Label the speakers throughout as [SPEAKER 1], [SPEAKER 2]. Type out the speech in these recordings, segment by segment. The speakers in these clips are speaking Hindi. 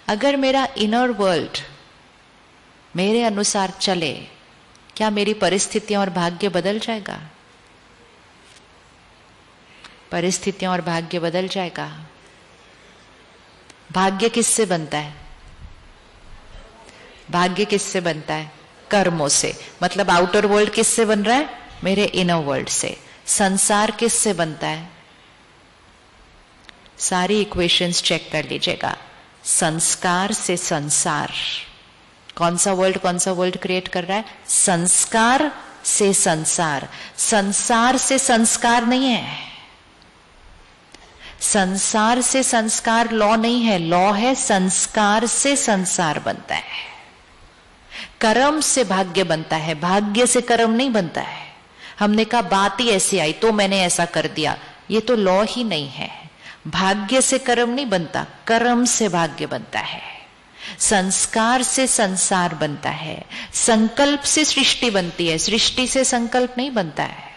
[SPEAKER 1] अगर मेरा इनर वर्ल्ड मेरे अनुसार चले, क्या मेरी परिस्थितियां और भाग्य बदल जाएगा? परिस्थितियां और भाग्य बदल जाएगा। भाग्य किससे बनता है? भाग्य किससे बनता है? कर्मों से। मतलब आउटर वर्ल्ड किससे बन रहा है? मेरे इनर वर्ल्ड से। संसार किससे बनता है? सारी इक्वेशंस चेक कर लीजिएगा। संस्कार से संसार। कौन सा वर्ल्ड क्रिएट कर रहा है? संस्कार से संसार। संसार से संस्कार नहीं है। संसार से संस्कार लॉ नहीं है, लॉ है संस्कार से संसार बनता है। कर्म से भाग्य बनता है, भाग्य से कर्म नहीं बनता है। हमने कहा बात ही ऐसी आई तो मैंने ऐसा कर दिया, ये तो लॉ ही नहीं है। भाग्य से कर्म नहीं बनता, कर्म से भाग्य बनता है। संस्कार से संसार बनता है, संकल्प से सृष्टि बनती है, सृष्टि से संकल्प नहीं बनता है।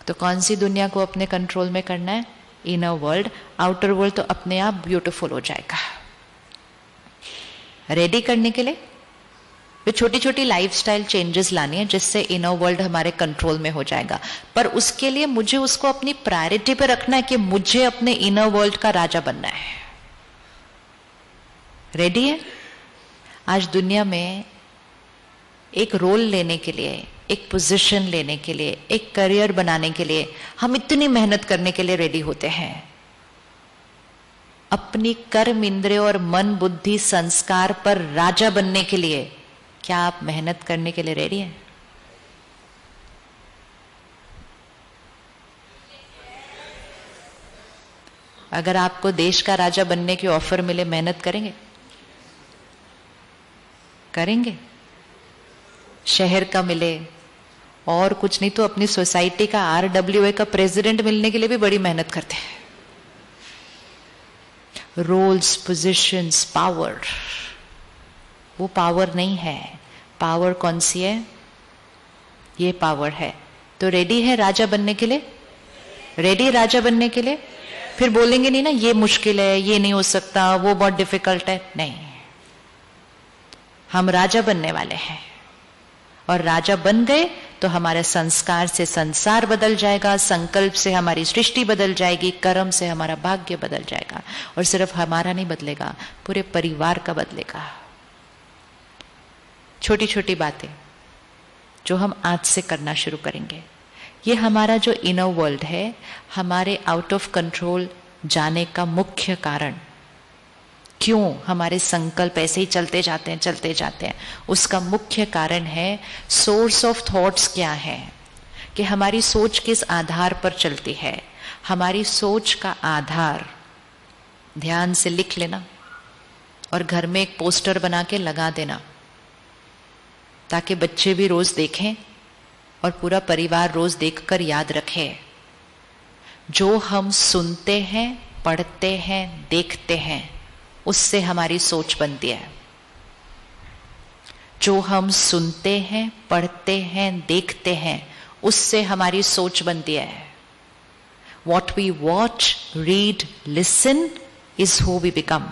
[SPEAKER 1] तो कौन सी दुनिया को अपने कंट्रोल में करना है? Inner world. आउटर वर्ल्ड तो अपने आप ब्यूटीफुल हो जाएगा। रेडी करने के लिए तो छोटी छोटी लाइफस्टाइल चेंजेस लानी है, जिससे इनर वर्ल्ड हमारे कंट्रोल में हो जाएगा। पर उसके लिए मुझे उसको अपनी प्रायोरिटी पे रखना है कि मुझे अपने इनर वर्ल्ड का राजा बनना है। रेडी है? आज दुनिया में एक रोल लेने के लिए, एक पोजीशन लेने के लिए, एक करियर बनाने के लिए हम इतनी मेहनत करने के लिए रेडी होते हैं। अपनी कर्म इंद्रिय और मन बुद्धि संस्कार पर राजा बनने के लिए क्या आप मेहनत करने के लिए रेडी हैं? अगर आपको देश का राजा बनने की ऑफर मिले, मेहनत करेंगे? करेंगे? शहर का मिले और कुछ नहीं तो अपनी सोसाइटी का RWA का प्रेसिडेंट मिलने के लिए भी बड़ी मेहनत करते हैं। रोल्स, पोजीशंस, पावर, वो पावर नहीं है। पावर कौन सी है? ये पावर है। तो रेडी है राजा बनने के लिए? रेडी राजा बनने के लिए? फिर बोलेंगे नहीं ना ये मुश्किल है, ये नहीं हो सकता, वो बहुत डिफिकल्ट है। नहीं, हम राजा बनने वाले हैं। और राजा बन गए तो हमारे संस्कार से संसार बदल जाएगा, संकल्प से हमारी सृष्टि बदल जाएगी, कर्म से हमारा भाग्य बदल जाएगा। और सिर्फ हमारा नहीं बदलेगा, पूरे परिवार का बदलेगा। छोटी छोटी बातें जो हम आज से करना शुरू करेंगे, ये हमारा जो इनर वर्ल्ड है, हमारे आउट ऑफ कंट्रोल जाने का मुख्य कारण, क्यों हमारे संकल्प ऐसे ही चलते जाते हैं, उसका मुख्य कारण है सोर्स ऑफ थॉट्स क्या है, कि हमारी सोच किस आधार पर चलती है। हमारी सोच का आधार ध्यान से लिख लेना और घर में एक पोस्टर बना के लगा देना, ताकि बच्चे भी रोज देखें और पूरा परिवार रोज देखकर याद रखे। जो हम सुनते हैं, पढ़ते हैं, देखते हैं, उससे हमारी सोच बनती है। जो हम सुनते हैं, पढ़ते हैं, देखते हैं, उससे हमारी सोच बनती है। What we watch, read, listen is who we become.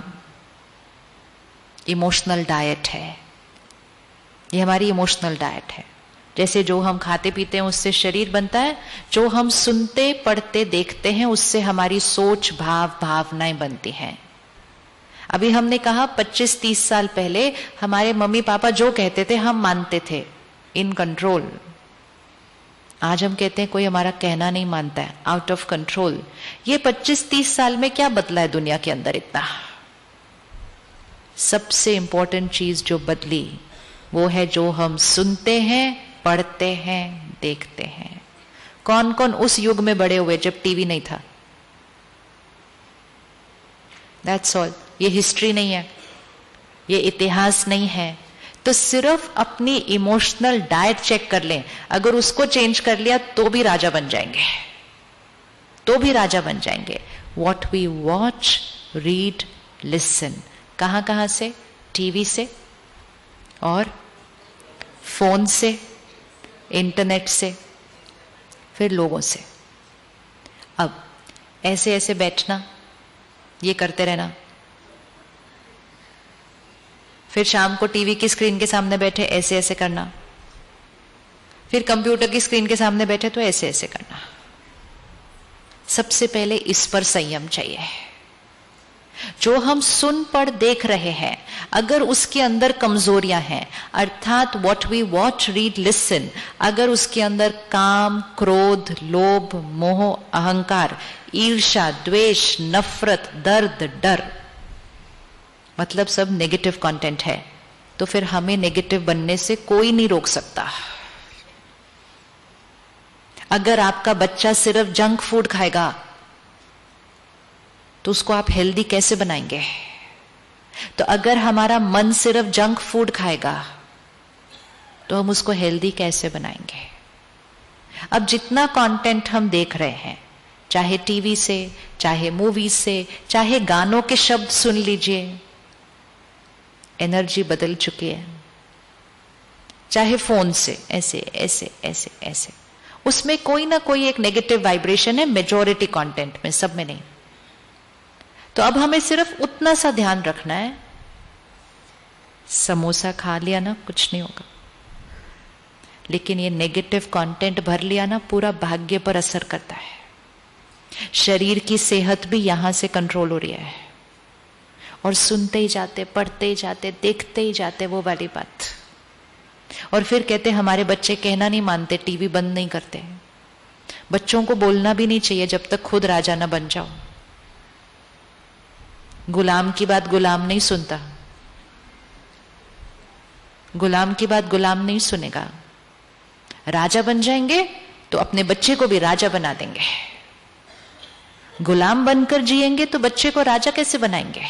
[SPEAKER 1] Emotional diet है ये, हमारी इमोशनल डाइट है। जैसे जो हम खाते पीते हैं उससे शरीर बनता है, जो हम सुनते, पढ़ते, देखते हैं, उससे हमारी सोच, भाव, भावनाएं बनती हैं। अभी हमने कहा 25-30 साल पहले हमारे मम्मी पापा जो कहते थे हम मानते थे, इन कंट्रोल। आज हम कहते हैं कोई हमारा कहना नहीं मानता है, आउट ऑफ कंट्रोल। ये 25-30 साल में क्या बदला है दुनिया के अंदर इतना? सबसे इंपॉर्टेंट चीज जो बदली वो है जो हम सुनते हैं, पढ़ते हैं, देखते हैं। कौन कौन उस युग में बड़े हुए जब टीवी नहीं था? That's all. ये हिस्ट्री नहीं है, ये इतिहास नहीं है। तो सिर्फ अपनी इमोशनल डाइट चेक कर लें, अगर उसको चेंज कर लिया तो भी राजा बन जाएंगे, तो भी राजा बन जाएंगे। What we watch, read, listen, कहां कहां से? टीवी से और फोन से, इंटरनेट से, फिर लोगों से। अब ऐसे ऐसे बैठना, ये करते रहना। फिर शाम को टीवी की स्क्रीन के सामने बैठे ऐसे ऐसे करना, फिर कंप्यूटर की स्क्रीन के सामने बैठे तो ऐसे ऐसे करना। सबसे पहले इस पर संयम चाहिए। जो हम सुन पढ़ देख रहे हैं, अगर उसके अंदर कमजोरियां हैं, अर्थात what we watch read listen, अगर उसके अंदर काम, क्रोध, लोभ, मोह, अहंकार, ईर्ष्या, द्वेष, नफरत, दर्द, डर, मतलब सब नेगेटिव कंटेंट है, तो फिर हमें नेगेटिव बनने से कोई नहीं रोक सकता। अगर आपका बच्चा सिर्फ जंक फूड खाएगा तो उसको आप हेल्दी कैसे बनाएंगे? तो अगर हमारा मन सिर्फ जंक फूड खाएगा तो हम उसको हेल्दी कैसे बनाएंगे? अब जितना कंटेंट हम देख रहे हैं, चाहे टीवी से, चाहे मूवी से, चाहे गानों के शब्द सुन लीजिए, एनर्जी बदल चुकी है। चाहे फोन से ऐसे ऐसे ऐसे ऐसे, उसमें कोई ना कोई एक नेगेटिव वाइब्रेशन है, मेजॉरिटी कंटेंट में, सब में नहीं। तो अब हमें सिर्फ उतना सा ध्यान रखना है, समोसा खा लिया ना कुछ नहीं होगा, लेकिन ये नेगेटिव कंटेंट भर लिया ना पूरा भाग्य पर असर करता है। शरीर की सेहत भी यहां से कंट्रोल हो रही है। और सुनते ही जाते, पढ़ते ही जाते, देखते ही जाते वो वाली बात। और फिर कहते हमारे बच्चे कहना नहीं मानते, टीवी बंद नहीं करते। बच्चों को बोलना भी नहीं चाहिए जब तक खुद राजा ना बन जाओ। गुलाम की बात गुलाम नहीं सुनता, गुलाम की बात गुलाम नहीं सुनेगा। राजा बन जाएंगे तो अपने बच्चे को भी राजा बना देंगे। गुलाम बनकर जिएंगे तो बच्चे को राजा कैसे बनाएंगे?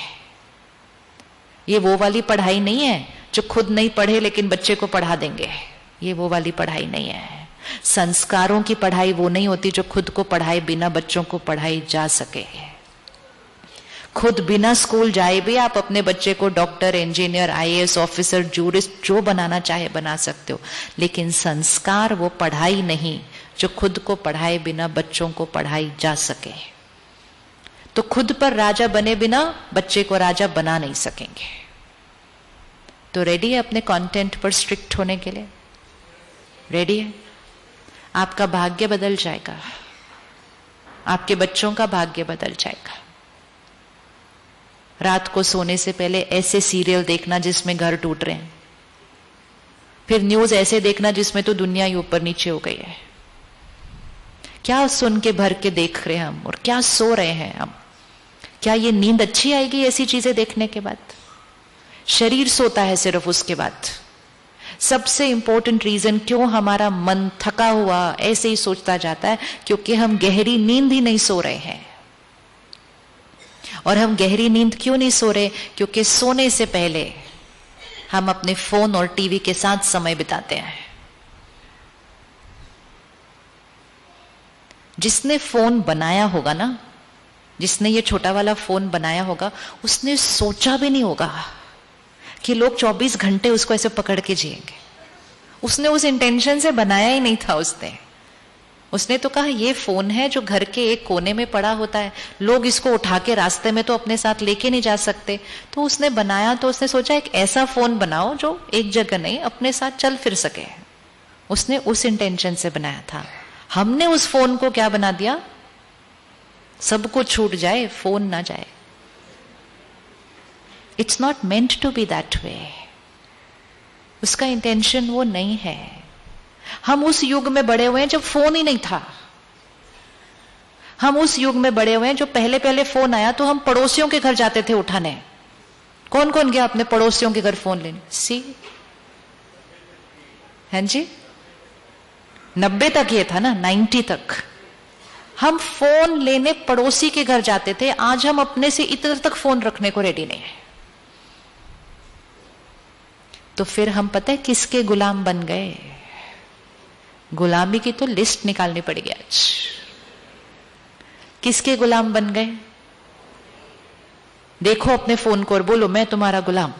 [SPEAKER 1] ये वो वाली पढ़ाई नहीं है जो खुद नहीं पढ़े लेकिन बच्चे को पढ़ा देंगे। ये वो वाली पढ़ाई नहीं है। संस्कारों की पढ़ाई वो नहीं होती जो खुद को पढ़ाए बिना बच्चों को पढ़ाई जा सके। खुद बिना स्कूल जाए भी आप अपने बच्चे को doctor, engineer, IAS officer, jurist जो बनाना चाहे बना सकते हो, लेकिन संस्कार वो पढ़ाई नहीं जो खुद को पढ़ाए बिना बच्चों को पढ़ाई जा सके। तो खुद पर राजा बने बिना बच्चे को राजा बना नहीं सकेंगे। तो रेडी है अपने कंटेंट पर स्ट्रिक्ट होने के लिए? रेडी है? आपका भाग्य बदल जाएगा, आपके बच्चों का भाग्य बदल जाएगा। रात को सोने से पहले ऐसे सीरियल देखना जिसमें घर टूट रहे हैं, फिर न्यूज ऐसे देखना जिसमें तो दुनिया ही ऊपर नीचे हो गई है। क्या सुन के भर के देख रहे हैं हम, और क्या सो रहे हैं हम? क्या ये नींद अच्छी आएगी ऐसी चीजें देखने के बाद? शरीर सोता है सिर्फ उसके बाद। सबसे इंपॉर्टेंट रीजन क्यों हमारा मन थका हुआ ऐसे ही सोचता जाता है, क्योंकि हम गहरी नींद ही नहीं सो रहे हैं। और हम गहरी नींद क्यों नहीं सो रहे? क्योंकि सोने से पहले हम अपने फोन और टीवी के साथ समय बिताते हैं। जिसने फोन बनाया होगा ना, जिसने ये छोटा वाला फोन बनाया होगा, उसने सोचा भी नहीं होगा कि लोग 24 घंटे उसको ऐसे पकड़ के जिएंगे। उसने उस इंटेंशन से बनाया ही नहीं था। उसने तो कहा ये फोन है जो घर के एक कोने में पड़ा होता है, लोग इसको उठा के रास्ते में तो अपने साथ लेके नहीं जा सकते। तो उसने बनाया, तो उसने सोचा एक ऐसा फोन बनाओ जो एक जगह नहीं अपने साथ चल फिर सके। उसने उस इंटेंशन से बनाया था। हमने उस फोन को क्या बना दिया? सब कुछ छूट जाए, फोन ना जाए। It's not meant to be that way. उसका इंटेंशन वो नहीं है। हम उस युग में बड़े हुए हैं जब फोन ही नहीं था। हम उस युग में बड़े हुए हैं जो पहले पहले फोन आया तो हम पड़ोसियों के घर जाते थे उठाने। कौन कौन गया अपने पड़ोसियों के घर फोन लेने? सी हैं जी, 90 तक ये था ना, 90 तक हम फोन लेने पड़ोसी के घर जाते थे। आज हम अपने से इधर तक फोन रखने को रेडी नहीं है। तो फिर हम पता है किसके गुलाम बन गए? गुलामी की तो लिस्ट निकालनी पड़ेगी आज। किसके गुलाम बन गए? देखो अपने फोन को और बोलो मैं तुम्हारा गुलाम।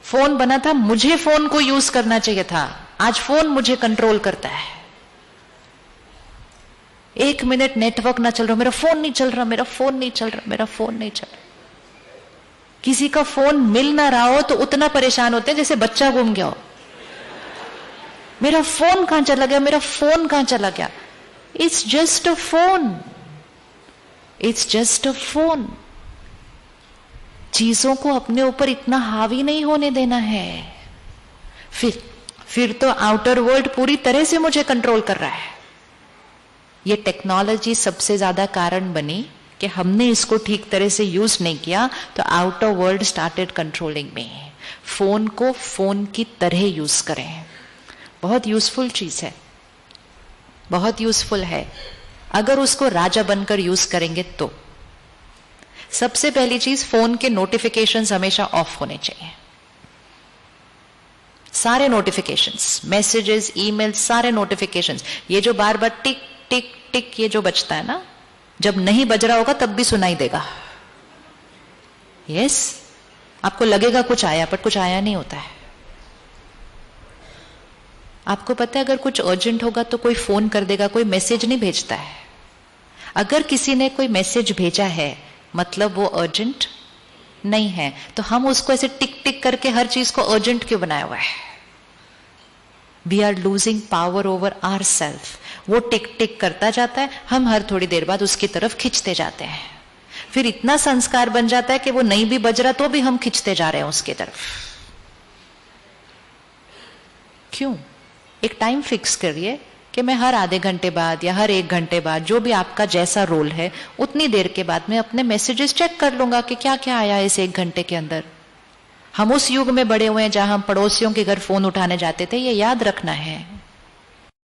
[SPEAKER 1] फोन बना था, मुझे फोन को यूज करना चाहिए था, आज फोन मुझे कंट्रोल करता है। 1 मिनट नेटवर्क ना चल रहा, मेरा फोन नहीं चल रहा, मेरा फोन नहीं चल रहा, मेरा फोन नहीं चल रहा। किसी का फोन मिल ना रहा हो तो उतना परेशान होते हैं जैसे बच्चा गुम गया हो। मेरा फोन कहां चला गया, मेरा फोन कहां चला गया। It's just a phone, it's just a phone. चीजों को अपने ऊपर इतना हावी नहीं होने देना है। फिर तो आउटर वर्ल्ड पूरी तरह से मुझे कंट्रोल कर रहा है। ये टेक्नोलॉजी सबसे ज्यादा कारण बनी कि हमने इसको ठीक तरह से यूज नहीं किया, तो आउटर वर्ल्ड स्टार्टेड कंट्रोलिंग मी। फोन को फोन की तरह यूज करें, बहुत यूजफुल चीज है, बहुत यूजफुल है। अगर उसको राजा बनकर यूज करेंगे तो सबसे पहली चीज, फोन के नोटिफिकेशंस हमेशा ऑफ होने चाहिए। सारे नोटिफिकेशंस, मैसेजेस, ईमेल, सारे नोटिफिकेशंस। ये जो बार बार टिक टिक टिक ये जो बजता है ना, जब नहीं बज रहा होगा तब भी सुनाई देगा। यस, आपको लगेगा कुछ आया, पर कुछ आया नहीं होता है। आपको पता है अगर कुछ अर्जेंट होगा तो कोई फोन कर देगा, कोई मैसेज नहीं भेजता है। अगर किसी ने कोई मैसेज भेजा है मतलब वो अर्जेंट नहीं है, तो हम उसको ऐसे टिक टिक करके हर चीज को अर्जेंट क्यों बनाया हुआ है। We are losing power over our self. वो टिक टिक करता जाता है, हम हर थोड़ी देर बाद उसकी तरफ खींचते जाते हैं। फिर इतना संस्कार बन जाता है कि वो नहीं भी बज रहा तो भी हम खींचते जा रहे हैं उसकी तरफ। क्यों? एक टाइम फिक्स करिए कि मैं हर आधे घंटे बाद या हर 1 घंटे बाद, जो भी आपका जैसा रोल है, उतनी देर के बाद मैं अपने मैसेजेस चेक कर लूंगा कि क्या क्या आया इस 1 घंटे के अंदर। हम उस युग में बड़े हुए हैं जहां हम पड़ोसियों के घर फोन उठाने जाते थे, ये याद रखना है।